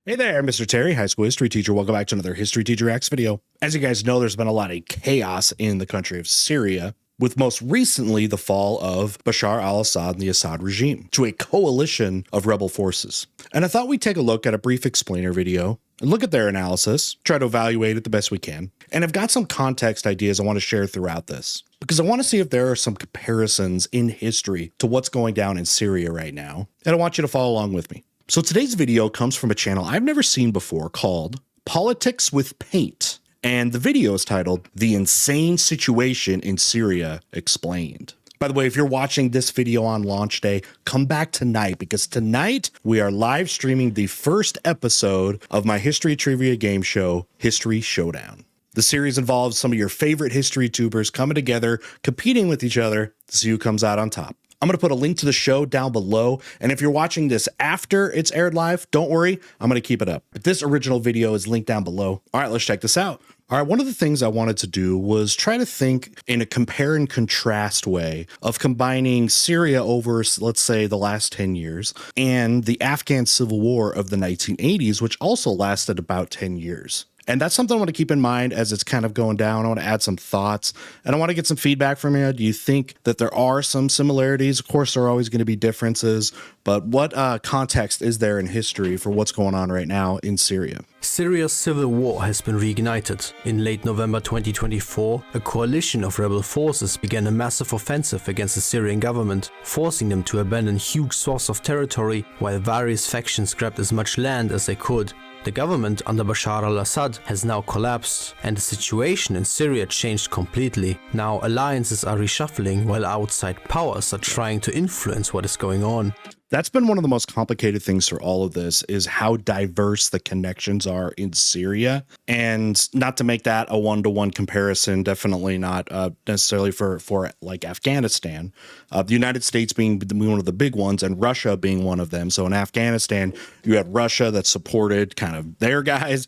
Hey there, Mr. Terry, high school history teacher. Welcome back to another History Teacher X video. As you guys know, there's been a lot of chaos in the country of Syria, with most recently the fall of Bashar al-Assad and the Assad regime to a coalition of rebel forces. And I thought we'd take a look at a brief explainer video and look at their analysis, try to evaluate it the best we can. And I've got some context ideas I want to share throughout this, because I want to see if there are some comparisons in history to what's going down in Syria right now. And I want you to follow along with me. So today's video comes from a channel I've never seen before called Politics with Paint. And the video is titled The Insane Situation in Syria Explained. By the way, if you're watching this video on launch day, come back tonight, because tonight we are live streaming the first episode of my history trivia game show, History Showdown. The series involves some of your favorite history tubers coming together, competing with each other to see who comes out on top. I'm going to put a link to the show down below, and if you're watching this after it's aired live, don't worry, I'm going to keep it up. But this original video is linked down below. All right, let's check this out. All right, one of the things I wanted to do was try to think in a compare and contrast way of combining Syria over, let's say, the last 10 years and the Afghan Civil War of the 1980s, which also lasted about 10 years. And that's something I want to keep in mind as it's kind of going down. I want to add some thoughts, and I want to get some feedback from you. Do you think that there are some similarities? Of course, there are always going to be differences, but what context is there in history for what's going on right now in Syria? Syria's civil war has been reignited. In late November 2024, a coalition of rebel forces began a massive offensive against the Syrian government, forcing them to abandon huge swaths of territory while various factions grabbed as much land as they could. The government under Bashar al-Assad has now collapsed, and the situation in Syria changed completely. Now alliances are reshuffling while outside powers are trying to influence what is going on. That's been one of the most complicated things for all of this, is how diverse the connections are in Syria. And not to make that a one-to-one comparison, definitely not necessarily for like Afghanistan. The United States being one of the big ones and Russia being one of them. So in Afghanistan, you had Russia that supported kind of their guys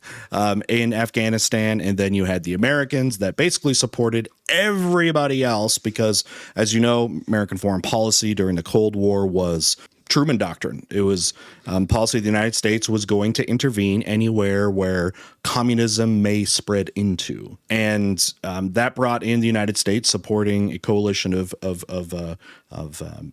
in Afghanistan. And then you had the Americans that basically supported everybody else because, as you know, American foreign policy during the Cold War was Truman Doctrine. It was policy of the United States was going to intervene anywhere where communism may spread into, and that brought in the United States supporting a coalition of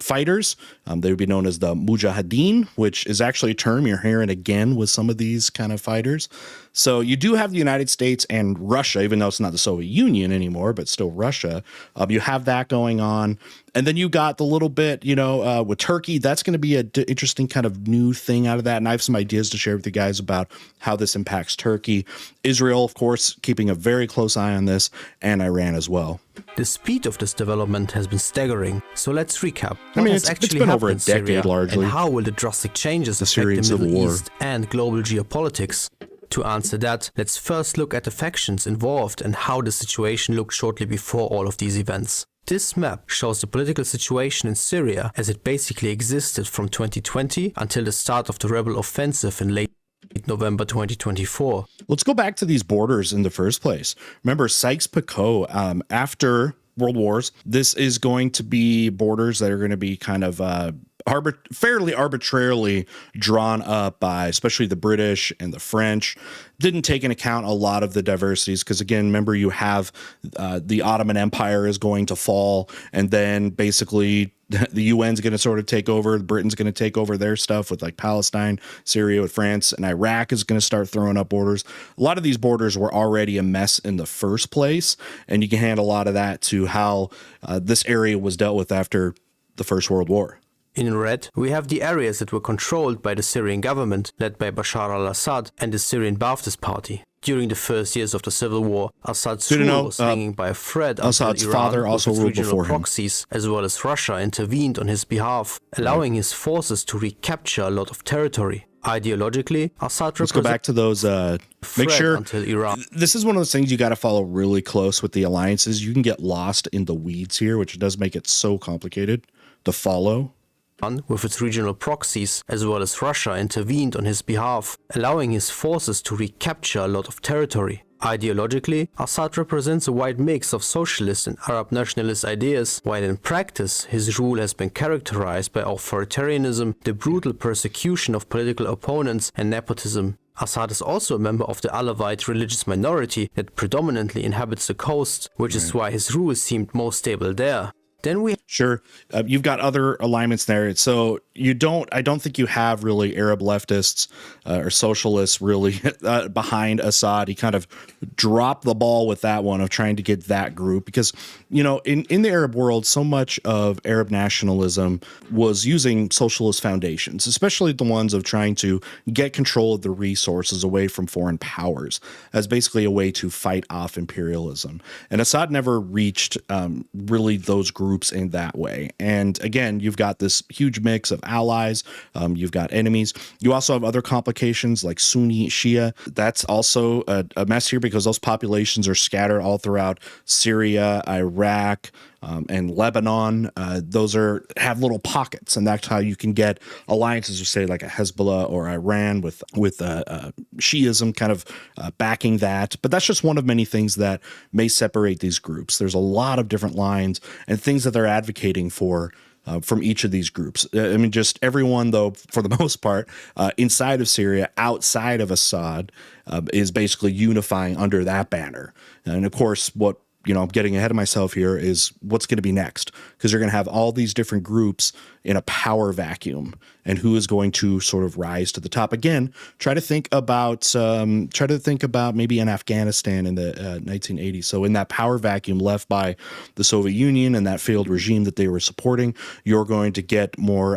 fighters. They would be known as the Mujahideen, which is actually a term you're hearing again with some of these kind of fighters. So you do have the United States and Russia, even though it's not the Soviet Union anymore, but still Russia. You have that going on. And then you got the little bit, with Turkey. That's going to be an interesting kind of new thing out of that. And I have some ideas to share with you guys about how this impacts Turkey. Israel, of course, keeping a very close eye on this, and Iran as well. The speed of this development has been staggering. So let's recap. It's been over a decade largely. And how will the drastic changes affect Syrian the Civil Middle War East and global geopolitics? To answer that, let's first look at the factions involved and how the situation looked shortly before all of these events. This map shows the political situation in Syria as it basically existed from 2020 until the start of the rebel offensive in late November 2024. Let's go back to these borders in the first place. Remember, Sykes-Picot, after World Wars, this is going to be borders that are going to be kind of fairly arbitrarily drawn up by especially the British and the French. Didn't take into account a lot of the diversities because, again, remember, you have the Ottoman Empire is going to fall, and then basically the UN's going to sort of take over. Britain's going to take over their stuff with like Palestine, Syria with France, and Iraq is going to start throwing up borders. A lot of these borders were already a mess in the first place, and you can hand a lot of that to how this area was dealt with after the First World War. In red, we have the areas that were controlled by the Syrian government, led by Bashar al-Assad and the Syrian Ba'athist Party. During the first years of the civil war, Assad's rule was hanging by a thread until Assad's Iran, father also with its ruled regional before him. proxies, as well as Russia, intervened on his behalf, allowing his forces to recapture a lot of territory. Ideologically, Assad Let's go back to those. Make sure until Iran. This is one of those things you got to follow really close with the alliances. You can get lost in the weeds here, which does make it so complicated to follow. With its regional proxies, as well as Russia, intervened on his behalf, allowing his forces to recapture a lot of territory. Ideologically, Assad represents a wide mix of socialist and Arab nationalist ideas, while in practice, his rule has been characterized by authoritarianism, the brutal persecution of political opponents, and nepotism. Assad is also a member of the Alawite religious minority that predominantly inhabits the coast, which is why his rule seemed more stable there. Then we Sure. You've got other alignments there. So I don't think you have really Arab leftists or socialists really behind Assad. He kind of dropped the ball with that one of trying to get that group because, in the Arab world, so much of Arab nationalism was using socialist foundations, especially the ones of trying to get control of the resources away from foreign powers as basically a way to fight off imperialism. And Assad never reached really those groups in that way. And again, you've got this huge mix of allies, you've got enemies. You also have other complications like Sunni, Shia. That's also a mess here because those populations are scattered all throughout Syria, Iraq, and Lebanon. Those have little pockets, and that's how you can get alliances with, say, like a Hezbollah or Iran with Shiism kind of backing that. But that's just one of many things that may separate these groups. There's a lot of different lines and things that they're advocating for from each of these groups. I mean, just everyone, though, for the most part, inside of Syria, outside of Assad, is basically unifying under that banner. And of course, what I'm getting ahead of myself here is what's going to be next, because you're going to have all these different groups in a power vacuum, and who is going to sort of rise to the top. Again, try to think about maybe in Afghanistan in the 1980s. So in that power vacuum left by the Soviet Union and that failed regime that they were supporting, you're going to get more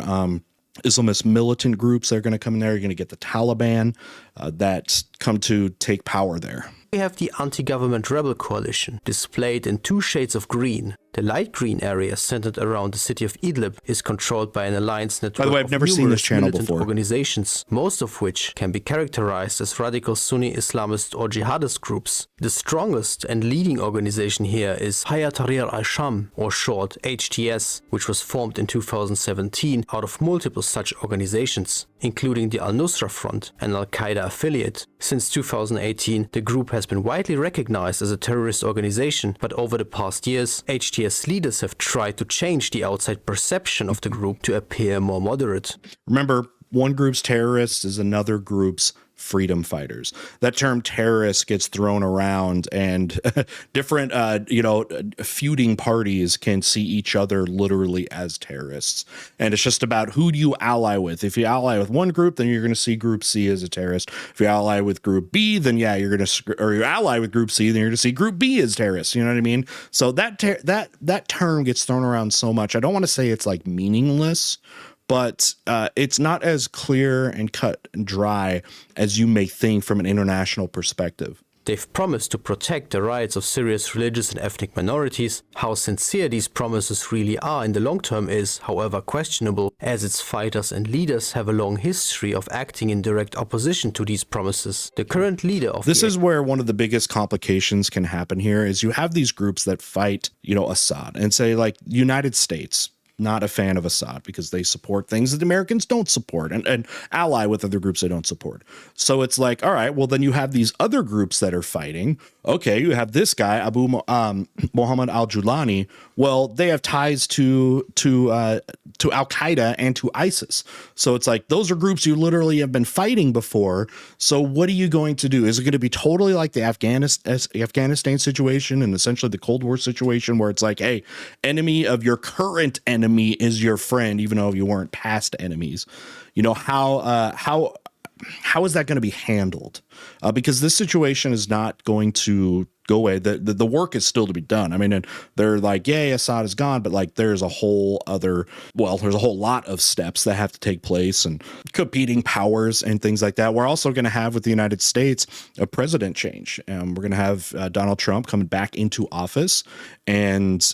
Islamist militant groups that are going to come in there. You're going to get the Taliban that come to take power there. We have the anti-government rebel coalition, displayed in two shades of green. The light green area, centered around the city of Idlib, is controlled by an alliance network By the way, I've never seen this channel before. Organizations, most of which can be characterized as radical Sunni Islamist or jihadist groups. The strongest and leading organization here is Hayat Tahrir al-Sham, or short HTS, which was formed in 2017 out of multiple such organizations, including the Al-Nusra Front, an Al-Qaeda affiliate. Since 2018, the group has been widely recognized as a terrorist organization, but over the past years, HTS leaders have tried to change the outside perception of the group to appear more moderate. Remember, one group's terrorists is another group's freedom fighters. That term terrorist gets thrown around, and different feuding parties can see each other literally as terrorists. And it's just about who do you ally with. If you ally with one group, then you're going to see group C as a terrorist. If you ally with group B, then you ally with group C, then you're going to see group B as terrorists. You know what I mean? So that term gets thrown around so much. I don't want to say it's like meaningless, but it's not as clear and cut and dry as you may think from an international perspective. They've promised to protect the rights of Syria's religious and ethnic minorities. How sincere these promises really are in the long term is, however, questionable, as its fighters and leaders have a long history of acting in direct opposition to these promises. The current leader of this is where one of the biggest complications can happen here is you have these groups that fight, Assad, and say, like, United States, not a fan of Assad because they support things that the Americans don't support and ally with other groups they don't support. So it's like, all right, well, then you have these other groups that are fighting. Okay, you have this guy, Mohammed al-Julani. Well, they have ties to Al-Qaeda and to ISIS. So it's like, those are groups you literally have been fighting before. So what are you going to do? Is it going to be totally like the Afghanistan situation and essentially the Cold War situation where it's like, hey, enemy of your current enemy is your friend, even though you weren't past enemies? How is that going to be handled? Because this situation is not going to go away. The work is still to be done. I mean, and they're like, yay, Assad is gone, but like there's a whole lot of steps that have to take place and competing powers and things like that. We're also going to have with the United States a president change. We're going to have Donald Trump coming back into office, and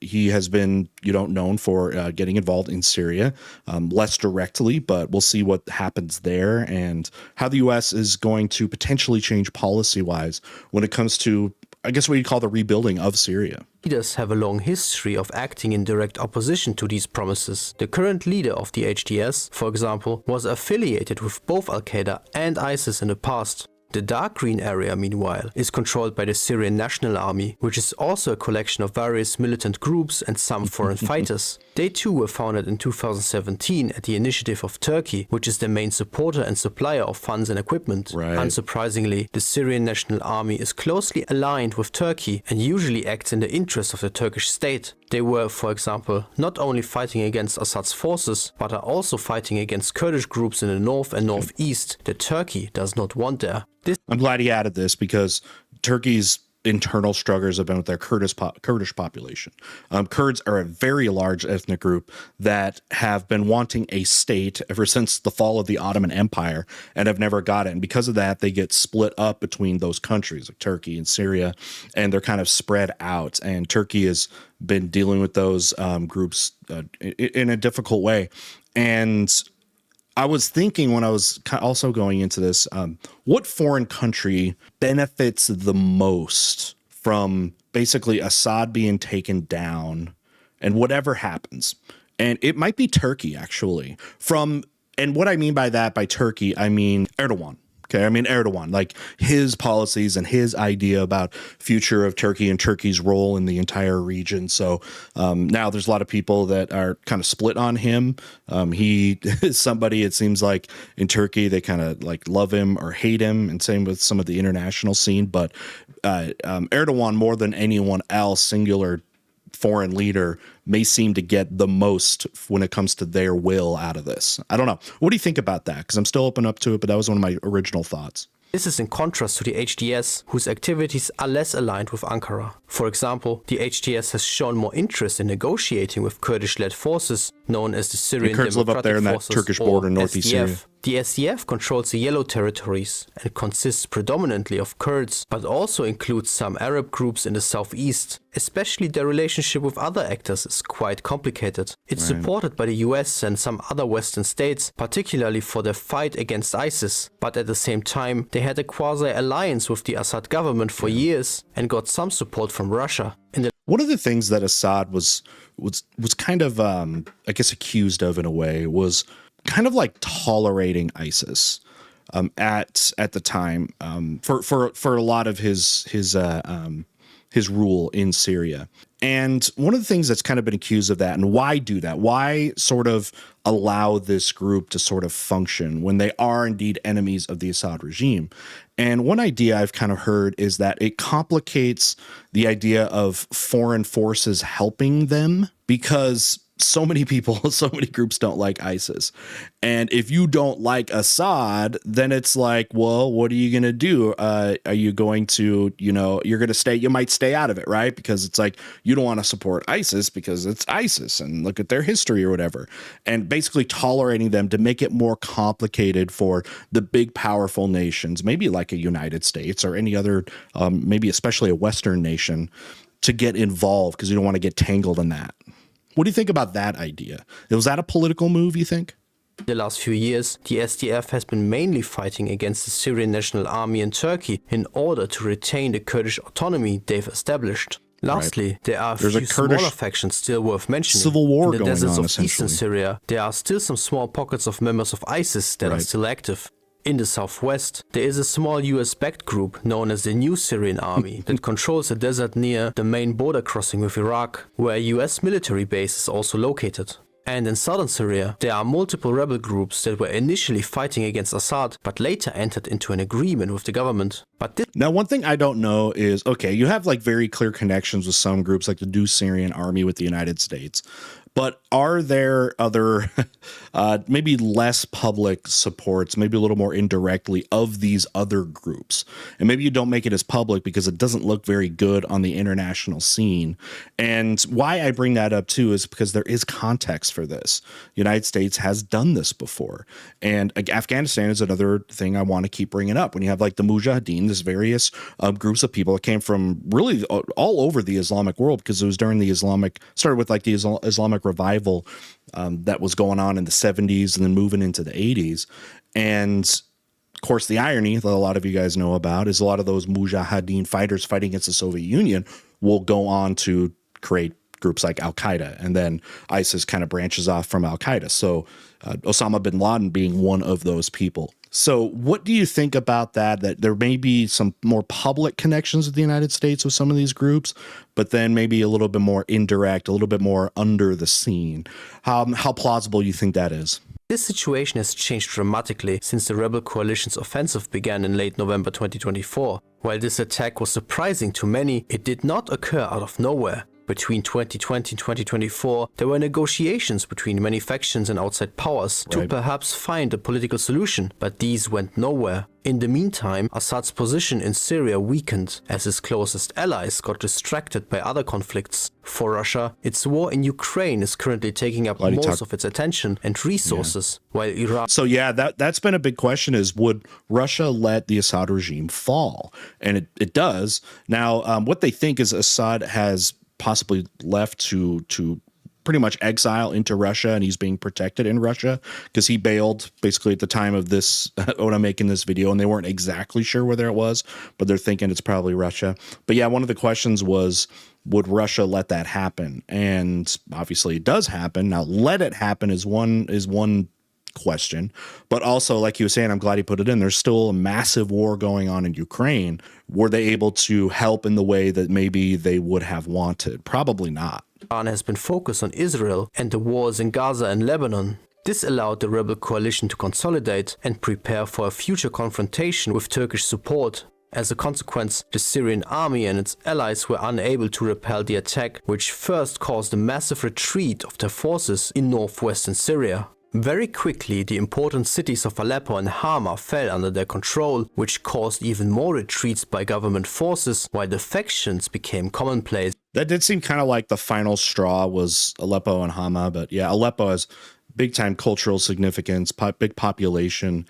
he has been, known for getting involved in Syria, less directly, but we'll see what happens there and how the U.S. is going to potentially change policy-wise when it comes to, I guess, what you call the rebuilding of Syria. Leaders have a long history of acting in direct opposition to these promises. The current leader of the HTS, for example, was affiliated with both Al-Qaeda and ISIS in the past. The dark green area, meanwhile, is controlled by the Syrian National Army, which is also a collection of various militant groups and some foreign fighters. They too were founded in 2017 at the initiative of Turkey, which is the main supporter and supplier of funds and equipment. Right. Unsurprisingly, the Syrian National Army is closely aligned with Turkey and usually acts in the interest of the Turkish state. They were, for example, not only fighting against Assad's forces, but are also fighting against Kurdish groups in the north and northeast that Turkey does not want there. I'm glad he added this because Turkey's internal struggles have been with their Kurdish population. Kurds are a very large ethnic group that have been wanting a state ever since the fall of the Ottoman Empire and have never got it. And because of that, they get split up between those countries like Turkey and Syria, and they're kind of spread out. And Turkey has been dealing with those groups in a difficult way. And I was thinking when I was also going into this, what foreign country benefits the most from basically Assad being taken down and whatever happens? And it might be Turkey, actually. And what I mean by that, by Turkey, I mean Erdogan. Okay, I mean Erdogan, like his policies and his idea about future of Turkey and Turkey's role in the entire region. So now there's a lot of people that are kind of split on him. He is somebody, it seems like in Turkey, they kind of like love him or hate him, and same with some of the international scene. But Erdogan, more than anyone else, singular foreign leader, may seem to get the most when it comes to their will out of this. I don't know. What do you think about that? Because I'm still open up to it, but that was one of my original thoughts. This is in contrast to the HDS, whose activities are less aligned with Ankara. For example, the HDS has shown more interest in negotiating with Kurdish-led forces known as the Syrian Kurds live up there in that Forces, Turkish border in northeast SDF. Syria. The SDF controls the Yellow Territories and consists predominantly of Kurds, but also includes some Arab groups in the southeast. Especially their relationship with other actors is quite complicated. It's supported by the US and some other Western states, particularly for their fight against ISIS, but at the same time they had a quasi-alliance with the Assad government for years and got some support from Russia. One of the things that Assad was kind of, I guess, accused of in a way was kind of like tolerating ISIS at the time for a lot of his rule in Syria. And one of the things that's kind of been accused of that, and why do that? Why sort of allow this group to sort of function when they are indeed enemies of the Assad regime? And one idea I've kind of heard is that it complicates the idea of foreign forces helping them, because so many people, so many groups don't like ISIS. And if you don't like Assad, then it's like, well, what are you going to do? Are you going to, you're going to stay, you might stay out of it, right? Because it's like, you don't want to support ISIS because it's ISIS and look at their history or whatever. And basically tolerating them to make it more complicated for the big, powerful nations, maybe like a United States or any other, maybe especially a Western nation, to get involved because you don't want to get tangled in that. What do you think about that idea? Was that a political move, you think? The last few years, the SDF has been mainly fighting against the Syrian National Army in Turkey in order to retain the Kurdish autonomy they've established. Lastly, there are a few smaller factions still worth mentioning. Civil war in the going deserts on, of eastern Syria, there are still some small pockets of members of ISIS that are still active. In the southwest, there is a small US-backed group known as the New Syrian Army that controls a desert near the main border crossing with Iraq, where a US military base is also located. And in southern Syria, there are multiple rebel groups that were initially fighting against Assad, but later entered into an agreement with the government. Now, one thing I don't know is, okay, you have like very clear connections with some groups like the New Syrian Army with the United States. But are there other, maybe less public supports, maybe a little more indirectly of these other groups? And maybe you don't make it as public because it doesn't look very good on the international scene. And why I bring that up too is because there is context for this. The United States has done this before. And Afghanistan is another thing I want to keep bringing up. When you have like the Mujahideen, there's various groups of people that came from really all over the Islamic world, because it was during the started with like the Islamic revival that was going on in the 70s and then moving into the 80s. And of course, the irony that a lot of you guys know about is a lot of those Mujahideen fighters fighting against the Soviet Union will go on to create groups like Al-Qaeda, and then ISIS kind of branches off from Al-Qaeda. So Osama bin Laden being one of those people. So what do you think about that? That there may be some more public connections with the United States with some of these groups, but then maybe a little bit more indirect, a little bit more under the scene. How plausible you think that is? This situation has changed dramatically since the rebel coalition's offensive began in late November 2024. While this attack was surprising to many, it did not occur out of nowhere. Between 2020 and 2024, there were negotiations between many factions and outside powers to perhaps find a political solution, but these went nowhere. In the meantime, Assad's position in Syria weakened as his closest allies got distracted by other conflicts. For Russia, its war in Ukraine is currently taking up most of its attention and resources, while Iran... So yeah, that's been a big question, is would Russia let the Assad regime fall? And it does. Now, what they think is Assad has possibly left to pretty much exile into Russia, and he's being protected in Russia because he bailed basically at the time of this when I'm making this video, and they weren't exactly sure whether it was, but they're thinking it's probably Russia. But yeah, one of the questions was, would Russia let that happen? And obviously it does happen. Now, let it happen is one question, but also, like you were saying, I'm glad he put it in, there's still a massive war going on in Ukraine. Were they able to help in the way that maybe they would have wanted? Probably not. Iran has been focused on Israel and the wars in Gaza and Lebanon. This allowed the rebel coalition to consolidate and prepare for a future confrontation with Turkish support. As a consequence, the Syrian army and its allies were unable to repel the attack, which first caused a massive retreat of their forces in northwestern Syria. Very quickly, the important cities of Aleppo and Hama fell under their control, which caused even more retreats by government forces, while defections became commonplace. That did seem kind of like the final straw was Aleppo and Hama, but yeah, Aleppo has big-time cultural significance, big population.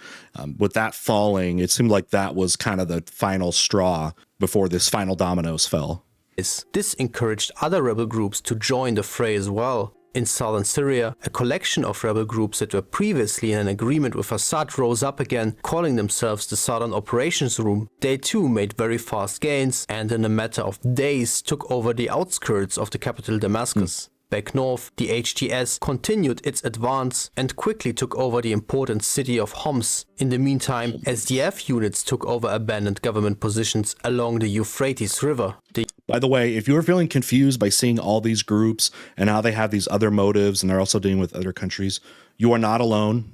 With that falling, it seemed like that was kind of the final straw before this final dominoes fell. This encouraged other rebel groups to join the fray as well. In southern Syria, a collection of rebel groups that were previously in an agreement with Assad rose up again, calling themselves the Southern Operations Room. They too made very fast gains and in a matter of days took over the outskirts of the capital Damascus. Back north, the HTS continued its advance and quickly took over the important city of Homs. In the meantime, SDF units took over abandoned government positions along the Euphrates River. By the way, if you were feeling confused by seeing all these groups and how they have these other motives and they're also dealing with other countries, you are not alone.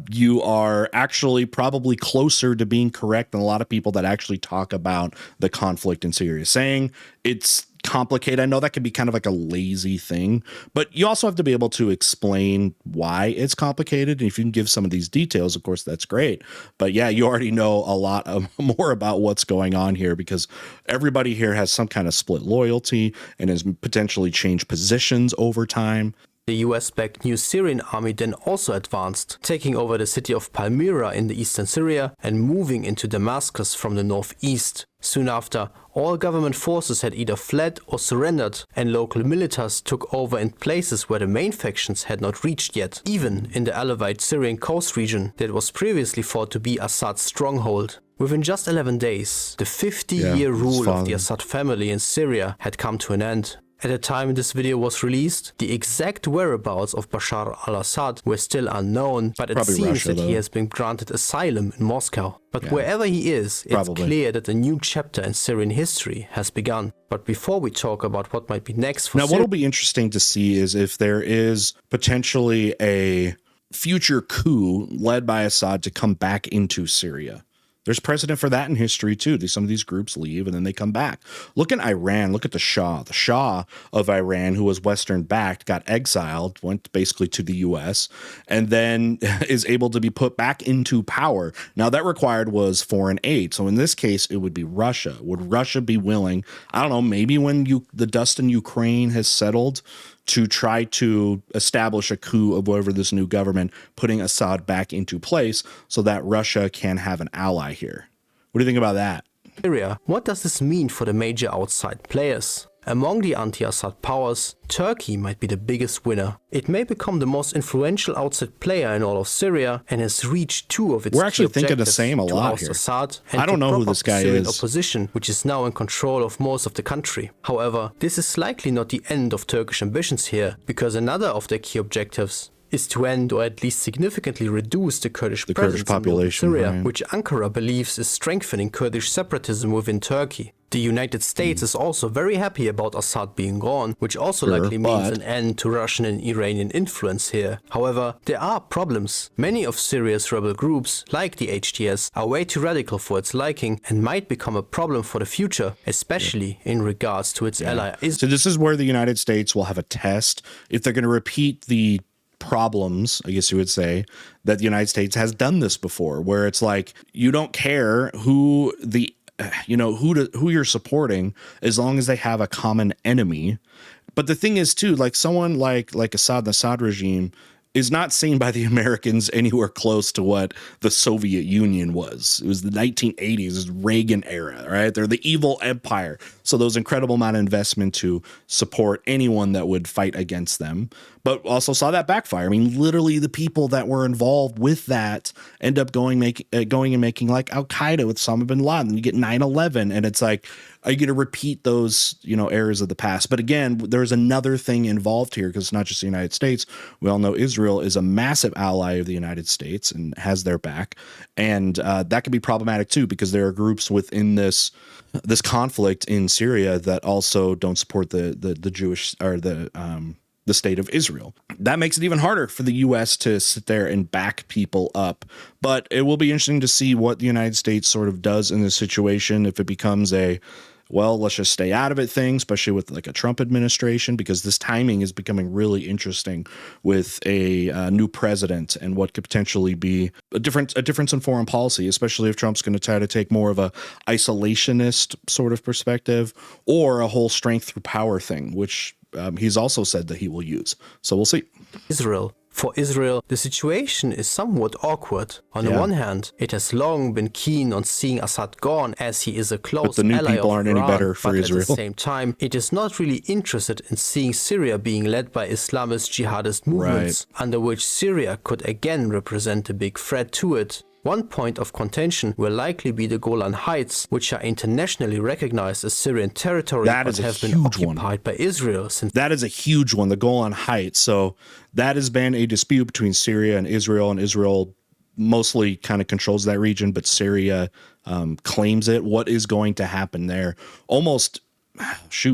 You are actually probably closer to being correct than a lot of people that actually talk about the conflict in Syria, saying it's complicated. I know that can be kind of like a lazy thing, but you also have to be able to explain why it's complicated. And if you can give some of these details, of course, that's great. But yeah, you already know a lot more about what's going on here because everybody here has some kind of split loyalty and has potentially changed positions over time. The US-backed new Syrian army then also advanced, taking over the city of Palmyra in the eastern Syria and moving into Damascus from the northeast. Soon after, all government forces had either fled or surrendered, and local militias took over in places where the main factions had not reached yet, even in the Alevite Syrian coast region that was previously thought to be Assad's stronghold. Within just 11 days, the 50-year rule of the Assad family in Syria had come to an end. At the time this video was released, the exact whereabouts of Bashar al-Assad were still unknown, but it seems that he has been granted asylum in Moscow. But wherever he is, it's clear that a new chapter in Syrian history has begun. But before we talk about what might be next for Syria... Now, what will be interesting to see is if there is potentially a future coup led by Assad to come back into Syria. There's precedent for that in history, too. Some of these groups leave and then they come back. Look at Iran. Look at the Shah. The Shah of Iran, who was Western-backed, got exiled, went basically to the U.S., and then is able to be put back into power. Now, that required was foreign aid. So in this case, it would be Russia. Would Russia be willing, I don't know, maybe when the dust in Ukraine has settled, to try to establish a coup of whatever this new government, putting Assad back into place so that Russia can have an ally here. What do you think about that? Syria. What does this mean for the major outside players? Among the anti-Assad powers, Turkey might be the biggest winner. It may become the most influential outside player in all of Syria and has reached two of its We're actually thinking the same a lot here. Assad and I don't know who this guy Syrian is. opposition, which is now in control of most of the country. However, this is likely not the end of Turkish ambitions here, because another of their key objectives is to end or at least significantly reduce the Kurdish Kurdish presence population, in Syria, right. which Ankara believes is strengthening Kurdish separatism within Turkey. The United States is also very happy about Assad being gone, which also likely means an end to Russian and Iranian influence here. However, there are problems. Many of Syria's rebel groups, like the HTS, are way too radical for its liking and might become a problem for the future, especially in regards to its ally Israel. So this is where the United States will have a test if they're going to repeat the problems, I guess you would say, that the United States has done this before, where it's like you don't care who you're supporting as long as they have a common enemy. But the thing is too, like someone like Assad, the Assad regime is not seen by the Americans anywhere close to what the Soviet Union was. It was the 1980s, it was Reagan era, right? They're the evil empire. So those incredible amount of investment to support anyone that would fight against them, but also saw that backfire. I mean, literally the people that were involved with that end up going and making like Al-Qaeda with Osama bin Laden. You get 9/11 and it's like, are you going to repeat those, errors of the past? But again, there's another thing involved here because it's not just the United States. We all know Israel is a massive ally of the United States and has their back. And that can be problematic too, because there are groups within this conflict in Syria that also don't support the Jewish or the state of Israel. That makes it even harder for the U.S. to sit there and back people up. But it will be interesting to see what the United States sort of does in this situation, if it becomes let's just stay out of it thing, especially with like a Trump administration, because this timing is becoming really interesting with a new president and what could potentially be a difference in foreign policy, especially if Trump's going to try to take more of a isolationist sort of perspective or a whole strength through power thing, which he's also said that he will use. So we'll see. Israel. For Israel, the situation is somewhat awkward. On the one hand, it has long been keen on seeing Assad gone, as he is a close ally of Iran. But the new ally people of aren't Iran, any better for Israel. At the same time, it is not really interested in seeing Syria being led by Islamist jihadist movements, under which Syria could again represent a big threat to it. One point of contention will likely be the Golan Heights, which are internationally recognized as Syrian territory but have been occupied by Israel since. That is a huge one, the Golan Heights. So that has been a dispute between Syria and Israel mostly kind of controls that region, but Syria claims it. What is going to happen there? Almost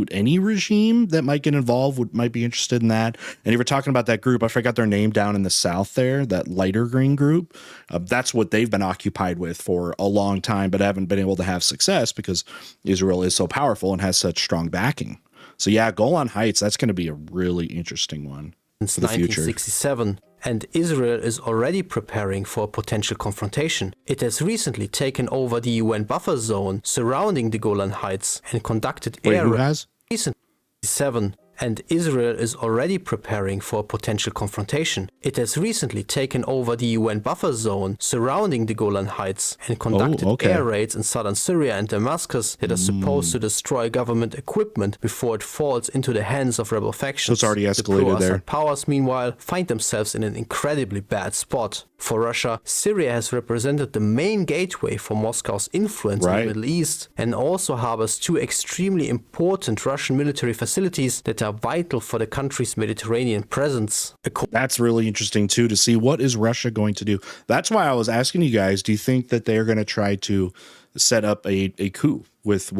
any regime that might get involved might be interested in that. And if we're talking about that group, I forgot their name down in the south there, that lighter green group. That's what they've been occupied with for a long time, but haven't been able to have success because Israel is so powerful and has such strong backing. So yeah, Golan Heights, that's going to be a really interesting one since for the future. 1967. And Israel is already preparing for a potential confrontation. It has recently taken over the UN buffer zone surrounding the Golan Heights and conducted air raids. Recently, 1967. And Israel is already preparing for a potential confrontation. It has recently taken over the UN buffer zone surrounding the Golan Heights and conducted air raids in southern Syria and Damascus that are supposed to destroy government equipment before it falls into the hands of rebel factions. So it's already escalated the pro-Assad there. powers, meanwhile, find themselves in an incredibly bad spot. For Russia, Syria has represented the main gateway for Moscow's influence in the Middle East and also harbors two extremely important Russian military facilities that are vital for the country's Mediterranean presence. That's really interesting too, to see what is Russia going to do. That's why I was asking you guys, do you think that they're going to try to set up a coup with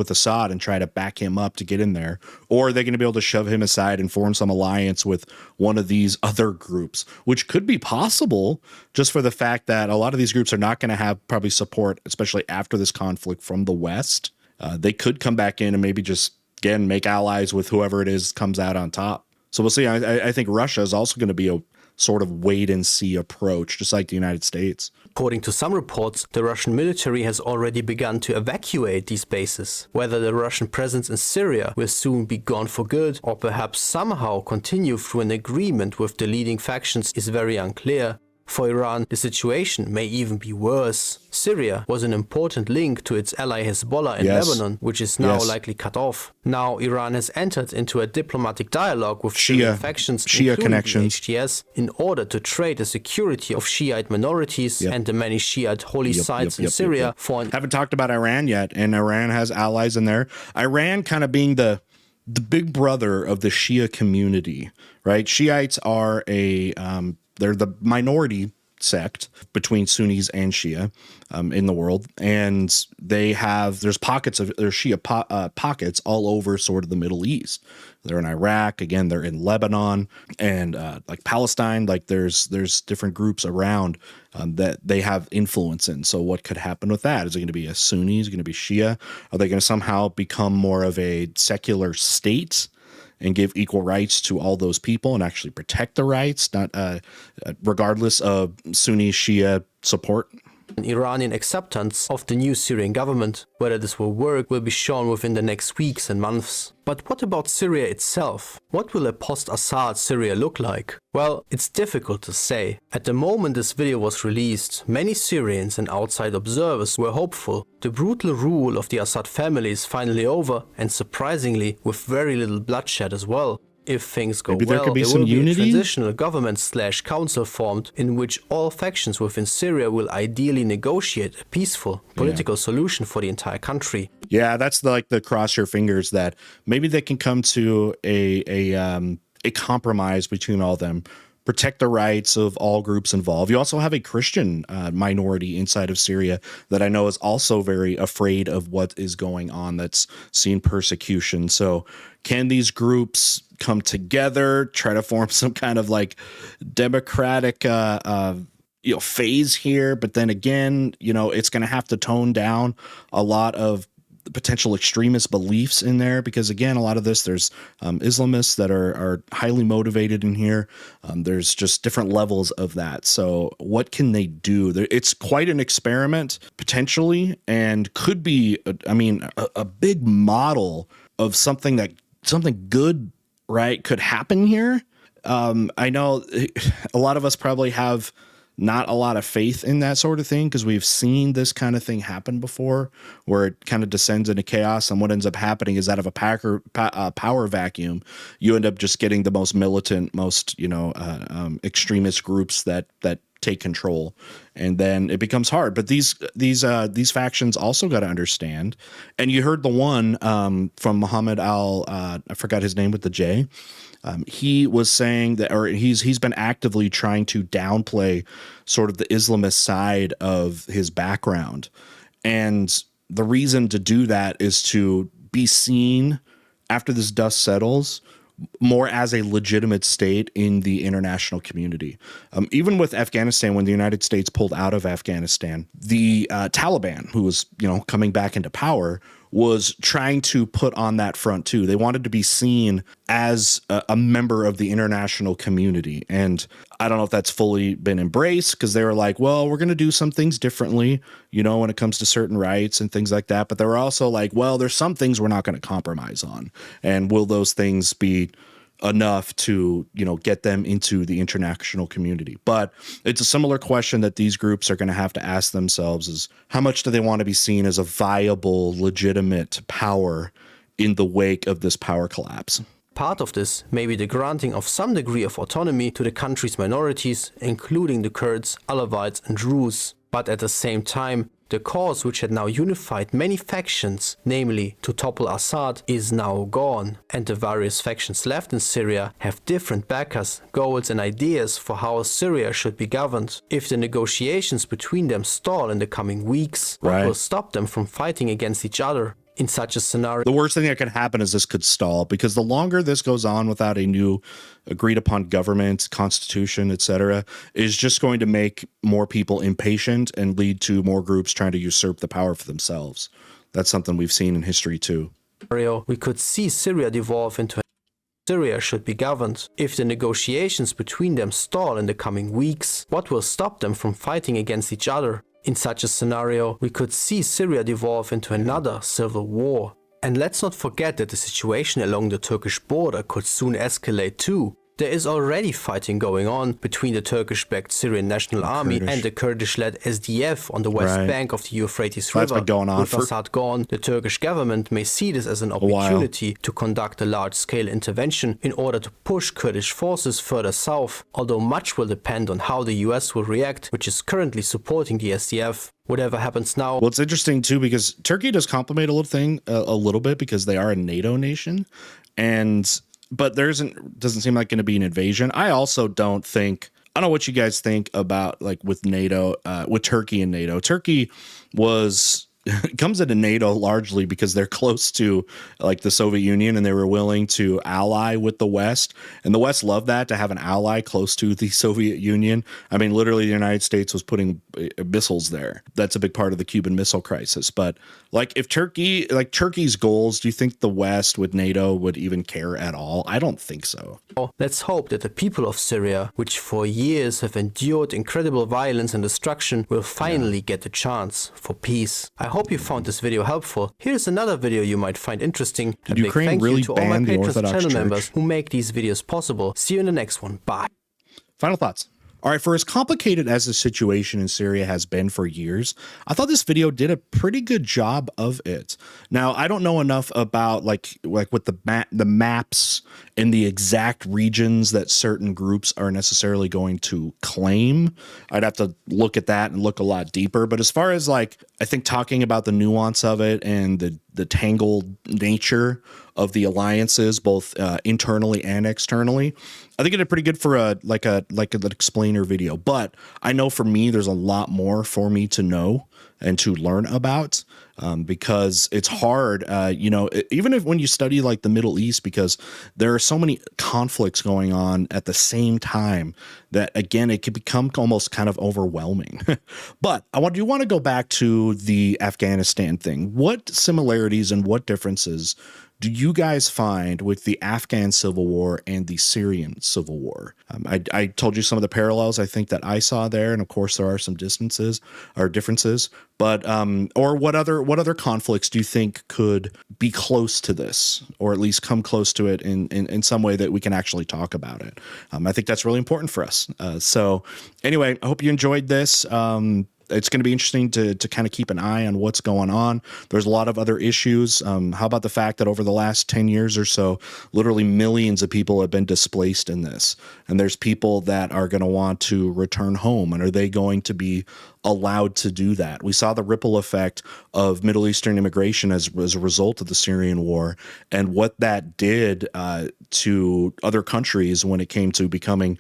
Assad and try to back him up to get in there? Or are they going to be able to shove him aside and form some alliance with one of these other groups, which could be possible just for the fact that a lot of these groups are not going to have probably support, especially after this conflict, from the West. They could come back in and maybe just, again, make allies with whoever it is comes out on top. So we'll see. I think Russia is also going to be a sort of wait and see approach, just like the United States. According to some reports, the Russian military has already begun to evacuate these bases. Whether the Russian presence in Syria will soon be gone for good, or perhaps somehow continue through an agreement with the leading factions, is very unclear. For Iran, the situation may even be worse. Syria was an important link to its ally Hezbollah in Lebanon, which is now likely cut off. Now Iran has entered into a diplomatic dialogue with Shia factions, including connections, the HTS, in order to trade the security of Shiite minorities and the many Shiite holy sites in Syria for Haven't talked about Iran yet, and Iran has allies in there. Iran kind of being the the big brother of the Shia community, right? Shiites are they're the minority sect between Sunnis and Shia in the world, and there's Shia pockets all over sort of the Middle East. They're in Iraq, again, they're in Lebanon and like Palestine. Like there's different groups around that they have influence in. So what could happen with that? Is it going to be a Sunni? Is it going to be Shia? Are they going to somehow become more of a secular state and give equal rights to all those people and actually protect the rights, not regardless of Sunni Shia support? An Iranian acceptance of the new Syrian government. Whether this will work will be shown within the next weeks and months. But what about Syria itself? What will a post-Assad Syria look like? Well, it's difficult to say. At the moment this video was released, many Syrians and outside observers were hopeful. The brutal rule of the Assad family is finally over, and surprisingly with very little bloodshed as well. If things go well, there will be a transitional government/council formed in which all factions within Syria will ideally negotiate a peaceful political solution for the entire country. Yeah, that's the cross your fingers that maybe they can come to a compromise between all of them, protect the rights of all groups involved. You also have a Christian minority inside of Syria that I know is also very afraid of what is going on, that's seeing persecution. So can these groups come together, try to form some kind of like democratic phase here? But then again, it's going to have to tone down a lot of potential extremist beliefs in there, because again, a lot of this, there's Islamists that are highly motivated in here. There's just different levels of that. So what can they do? It's quite an experiment potentially, and could be, a big model of something good, right, could happen here. I know a lot of us probably have not a lot of faith in that sort of thing, because we've seen this kind of thing happen before, where it kind of descends into chaos, and what ends up happening is out of a power vacuum, you end up just getting the most militant, most extremist groups that take control, and then it becomes hard. But these factions also got to understand, and you heard the one from Muhammad I forgot his name with the J. He was saying that, or he's been actively trying to downplay sort of the Islamist side of his background. And the reason to do that is to be seen, after this dust settles, more as a legitimate state in the international community. Even with Afghanistan, when the United States pulled out of Afghanistan, the Taliban, who was coming back into power, was trying to put on that front too. They wanted to be seen as a member of the international community. And I don't know if that's fully been embraced, because they were like, well, we're going to do some things differently, when it comes to certain rights and things like that. But they were also like, well, there's some things we're not going to compromise on. And will those things be enough to, get them into the international community? But it's a similar question that these groups are going to have to ask themselves, is how much do they want to be seen as a viable, legitimate power in the wake of this power collapse? Part of this may be the granting of some degree of autonomy to the country's minorities, including the Kurds, Alawites and Druze. But at the same time, the cause which had now unified many factions, namely to topple Assad, is now gone, and the various factions left in Syria have different backers, goals and ideas for how Syria should be governed. If the negotiations between them stall in the coming weeks, what will stop them from fighting against each other? In such a scenario, the worst thing that could happen is this could stall, because the longer this goes on without a new agreed upon government, constitution, etc., is just going to make more people impatient and lead to more groups trying to usurp the power for themselves. That's something we've seen in history too. We could see Syria devolve into Syria should be governed. If the negotiations between them stall in the coming weeks, what will stop them from fighting against each other? In such a scenario, we could see Syria devolve into another civil war. And let's not forget that the situation along the Turkish border could soon escalate too. there is already fighting going on between the Turkish-backed Syrian National Army and the Kurdish-led SDF on the west bank of the Euphrates River. That's been going on With Assad gone, the Turkish government may see this as an opportunity to conduct a large-scale intervention in order to push Kurdish forces further south, although much will depend on how the US will react, which is currently supporting the SDF. Whatever happens now. Well, it's interesting too because Turkey does complicate a little bit because they are a NATO nation, but doesn't seem like going to be an invasion. I also don't think. I don't know what you guys think about like with NATO, with Turkey and NATO. Turkey comes into NATO largely because they're close to like the Soviet Union and they were willing to ally with the West, and the West loved that, to have an ally close to the Soviet Union. I mean, literally the United States was putting missiles there. That's a big part of the Cuban Missile Crisis. But like if Turkey's goals, do you think the West with NATO would even care at all? I don't think so. Let's hope that the people of Syria, which for years have endured incredible violence and destruction, will finally get a chance for peace. I hope you found this video helpful. Here's another video you might find interesting. A big thank you to all my patrons and channel members who make these videos possible. See you in the next one. Bye. Final thoughts. All right, for as complicated as the situation in Syria has been for years, I thought this video did a pretty good job of it. Now, I don't know enough about like with the maps and the exact regions that certain groups are necessarily going to claim. I'd have to look at that and look a lot deeper. But as far as like, I think talking about the nuance of it and the tangled nature of the alliances, both internally and externally, I think it did pretty good for an explainer video. But I know for me, there's a lot more for me to know and to learn about because it's hard, even when you study like the Middle East, because there are so many conflicts going on at the same time that, again, it can become almost kind of overwhelming. But I do want to go back to the Afghanistan thing. What similarities and what differences do you guys find with the Afghan Civil War and the Syrian Civil War? I told you some of the parallels I think that I saw there, and of course there are some differences. But or what other conflicts do you think could be close to this, or at least come close to it in some way that we can actually talk about it? I think that's really important for us. So anyway, I hope you enjoyed this. It's going to be interesting to kind of keep an eye on what's going on. There's a lot of other issues. How about the fact that over the last 10 years or so, literally millions of people have been displaced in this, and there's people that are going to want to return home, and are they going to be allowed to do that? We saw the ripple effect of Middle Eastern immigration as a result of the Syrian war, and what that did to other countries when it came to becoming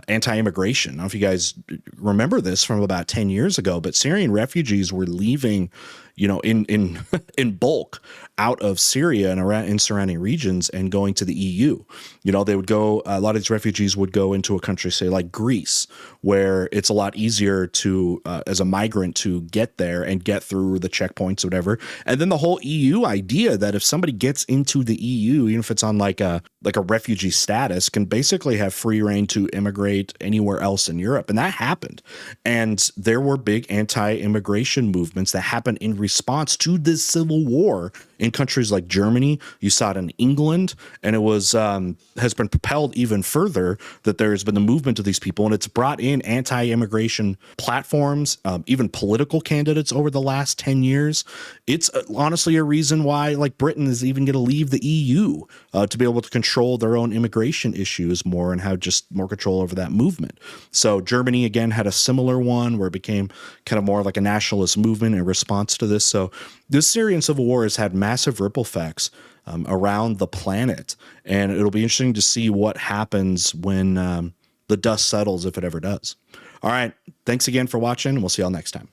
anti-immigration. I don't know if you guys remember this from about 10 years ago, but Syrian refugees were leaving, in bulk out of Syria and around in surrounding regions and going to the EU. They would go, a lot of these refugees would go into a country, say like Greece, where it's a lot easier to, as a migrant, to get there and get through the checkpoints or whatever. And then the whole EU idea that if somebody gets into the EU, even if it's on like a refugee status, can basically have free reign to immigrate anywhere else in Europe. And that happened. And there were big anti-immigration movements that happened in response to this civil war in countries like Germany. You saw it in England, and it was has been propelled even further that there's been the movement of these people, and it's brought in anti-immigration platforms, even political candidates over the last 10 years. It's honestly a reason why like Britain is even going to leave the EU to be able to control their own immigration issues more and have just more control over that movement. So Germany, again, had a similar one where it became kind of more like a nationalist movement in response to this. So this Syrian civil war has had massive ripple effects around the planet, and it'll be interesting to see what happens when the dust settles, if it ever does. All right. Thanks again for watching, and we'll see y'all next time.